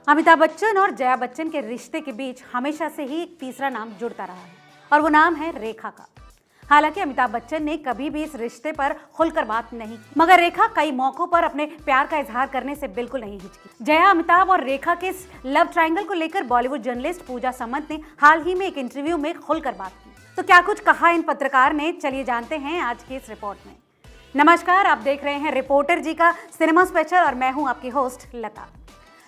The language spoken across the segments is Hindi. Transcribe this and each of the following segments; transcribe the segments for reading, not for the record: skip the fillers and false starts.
अमिताभ बच्चन और जया बच्चन के रिश्ते के बीच हमेशा से ही एक तीसरा नाम जुड़ता रहा है और वो नाम है रेखा का। हालांकि अमिताभ बच्चन ने कभी भी इस रिश्ते पर खुलकर बात नहीं की, मगर रेखा कई मौकों पर अपने प्यार का इजहार करने से बिल्कुल नहीं हिचकी। जया, अमिताभ और रेखा के इस लव ट्रायंगल को लेकर बॉलीवुड जर्नलिस्ट पूजा सामंत ने हाल ही में एक इंटरव्यू में खुलकर बात की। तो क्या कुछ कहा इन पत्रकार ने, चलिए जानते हैं आज की इस रिपोर्ट में। नमस्कार, आप देख रहे हैं रिपोर्टर जी का सिनेमा स्पेशल और मैं हूं आपकी होस्ट लता।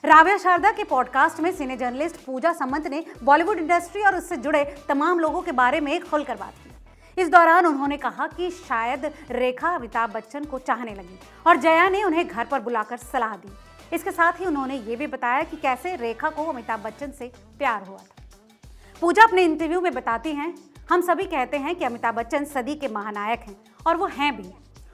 राव्या शारदा के पॉडकास्ट में सिने जर्नलिस्ट पूजा सामंत ने बॉलीवुड इंडस्ट्री और उससे जुड़े तमाम लोगों के बारे में खुलकर बात की। इस दौरान उन्होंने कहा कि शायद रेखा अमिताभ बच्चन को चाहने लगी और जया ने उन्हें घर पर बुलाकर सलाह दी। इसके साथ ही उन्होंने ये भी बताया कि कैसे रेखा को अमिताभ बच्चन से प्यार हुआ था। पूजा अपने इंटरव्यू में बताती हैं, हम सभी कहते हैं कि अमिताभ बच्चन सदी के महानायक हैं और वो हैं भी।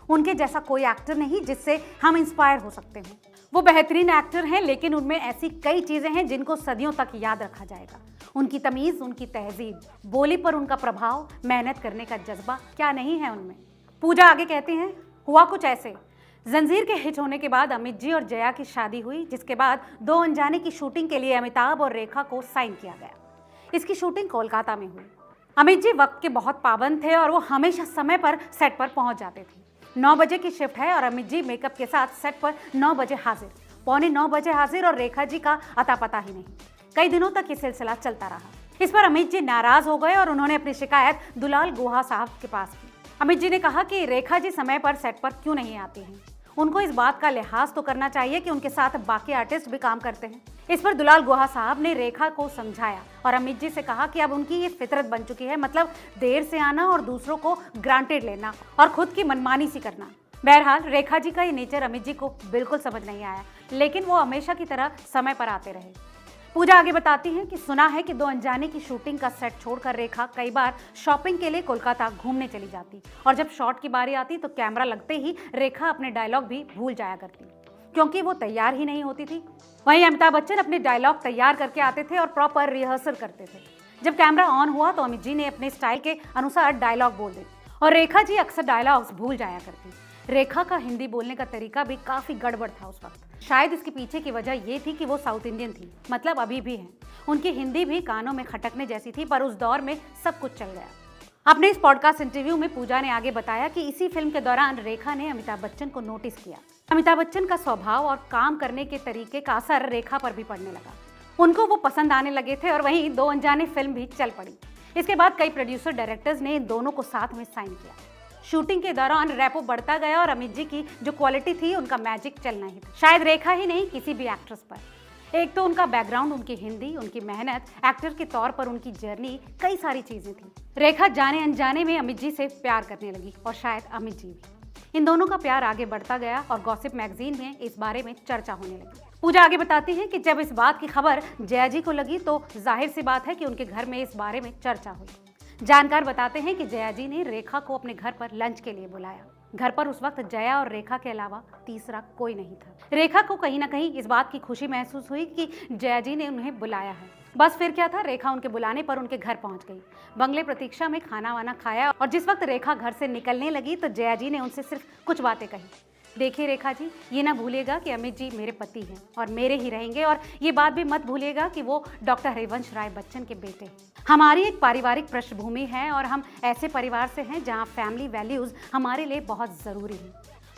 उनके जैसा कोई एक्टर नहीं जिससे हम इंस्पायर हो सकते हैं। वो बेहतरीन एक्टर हैं, लेकिन उनमें ऐसी कई चीजें हैं जिनको सदियों तक याद रखा जाएगा। उनकी तमीज, उनकी तहजीब, बोली पर उनका प्रभाव, मेहनत करने का जज्बा क्या नहीं है उनमें। पूजा आगे कहती हैं, हुआ कुछ ऐसे। जंजीर के हिट होने के बाद अमित जी और जया की शादी हुई, जिसके बाद दो अनजाने की शूटिंग के लिए अमिताभ और रेखा को साइन किया गया। इसकी शूटिंग कोलकाता में हुई। अमित जी वक्त के बहुत पाबंद थे और वो हमेशा समय पर सेट पर पहुंच जाते थे। 9 बजे की शिफ्ट है और अमित जी मेकअप के साथ सेट पर 9 बजे हाजिर, पौने 9 बजे हाजिर और रेखा जी का अता पता ही नहीं। कई दिनों तक ये सिलसिला चलता रहा। इस पर अमित जी नाराज हो गए और उन्होंने अपनी शिकायत दुलाल गुहा साहब के पास की। अमित जी ने कहा कि रेखा जी समय पर सेट पर क्यों नहीं आती हैं। उनको इस बात का लिहाज तो करना चाहिए कि उनके साथ बाकी आर्टिस्ट भी काम करते हैं। इस पर दुलाल गुहा साहब ने रेखा को समझाया और अमित जी से कहा कि अब उनकी ये फितरत बन चुकी है, मतलब देर से आना और दूसरों को ग्रांटेड लेना और खुद की मनमानी सी करना। बहरहाल रेखा जी का ये नेचर अमित जी को बिल्कुल समझ नहीं आया, लेकिन वो हमेशा की तरह समय पर आते रहे। पूजा आगे बताती हैं कि सुना है कि दो अनजाने की शूटिंग का सेट छोड़कर रेखा कई बार शॉपिंग के लिए कोलकाता घूमने चली जाती और जब शॉट की बारी आती तो कैमरा लगते ही रेखा अपने डायलॉग भी भूल जाया करती, क्योंकि वो तैयार ही नहीं होती थी। वहीं अमिताभ बच्चन अपने डायलॉग तैयार करके आते थे और प्रॉपर रिहर्सल करते थे। जब कैमरा ऑन हुआ तो अमित जी ने अपने स्टाइल के अनुसार डायलॉग बोल दी और रेखा जी अक्सर डायलॉग्स भूल जाया करती। रेखा का हिंदी बोलने का तरीका भी काफी गड़बड़ था उस वक्त। शायद इसके पीछे की वजह ये थी कि वो साउथ इंडियन थी, मतलब अभी भी हैं। उनकी हिंदी भी कानों में खटकने जैसी थी, पर उस दौर में सब कुछ चल गया। अपने इस पॉडकास्ट इंटरव्यू में पूजा ने आगे बताया कि इसी फिल्म के दौरान रेखा ने अमिताभ बच्चन को नोटिस किया। अमिताभ बच्चन का स्वभाव और काम करने के तरीके का असर रेखा पर भी पड़ने लगा। उनको वो पसंद आने लगे थे और वहीं दो अनजाने फिल्म भी चल पड़ी। इसके बाद कई प्रोड्यूसर डायरेक्टर्स ने इन दोनों को साथ में साइन किया। शूटिंग के दौरान रैपो बढ़ता गया और अमित जी की जो क्वालिटी थी, उनका मैजिक चलना ही था। शायद रेखा ही नहीं, किसी भी एक्ट्रेस पर। एक तो उनका बैकग्राउंड, उनकी हिंदी, उनकी मेहनत, एक्टर के तौर पर उनकी जर्नी, कई सारी चीजें थी। रेखा जाने अनजाने में अमित जी से प्यार करने लगी और शायद अमित जी भी। इन दोनों का प्यार आगे बढ़ता गया और गॉसिप मैगजीन में इस बारे में चर्चा होने लगी। पूजा आगे बताती है कि जब इस बात की खबर जया जी को लगी तो जाहिर सी बात है कि उनके घर में इस बारे में चर्चा हुई। जानकार बताते हैं कि जया जी ने रेखा को अपने घर पर लंच के लिए बुलाया। घर पर उस वक्त जया और रेखा के अलावा तीसरा कोई नहीं था। रेखा को कहीं ना कहीं इस बात की खुशी महसूस हुई कि जया जी ने उन्हें बुलाया है। बस फिर क्या था, रेखा उनके बुलाने पर उनके घर पहुंच गई। बंगले प्रतीक्षा में खाना वाना खाया और जिस वक्त रेखा घर से निकलने लगी तो जया जी ने उनसे सिर्फ कुछ बातें कही। देखिए रेखा जी, ये ना भूलिएगा कि अमित जी मेरे पति हैं और मेरे ही रहेंगे, और ये बात भी मत भूलिएगा कि वो डॉक्टर हरिवंश राय बच्चन के बेटे हैं। हमारी एक पारिवारिक पृष्ठभूमि है और हम ऐसे परिवार से हैं जहां फैमिली वैल्यूज हमारे लिए बहुत ज़रूरी हैं।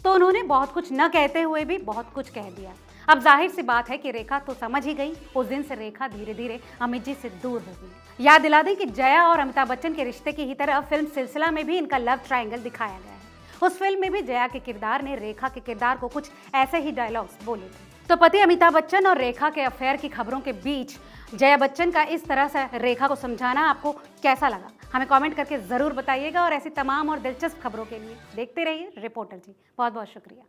तो उन्होंने बहुत कुछ न कहते हुए भी बहुत कुछ कह दिया। अब जाहिर सी बात है कि रेखा तो समझ ही गई। उस दिन से रेखा धीरे धीरे अमित जी से दूर हो गई। याद दिला दें कि जया और अमिताभ बच्चन के रिश्ते की ही तरह फिल्म सिलसिला में भी इनका लव ट्रायंगल दिखाया गया है। उस फिल्म में भी जया के किरदार ने रेखा के किरदार को कुछ ऐसे ही डायलॉग्स बोले थे। तो पति अमिताभ बच्चन और रेखा के अफेयर की खबरों के बीच जया बच्चन का इस तरह से रेखा को समझाना आपको कैसा लगा, हमें कमेंट करके जरूर बताइएगा। और ऐसी तमाम और दिलचस्प खबरों के लिए देखते रहिए रिपोर्टर जी। बहुत बहुत शुक्रिया।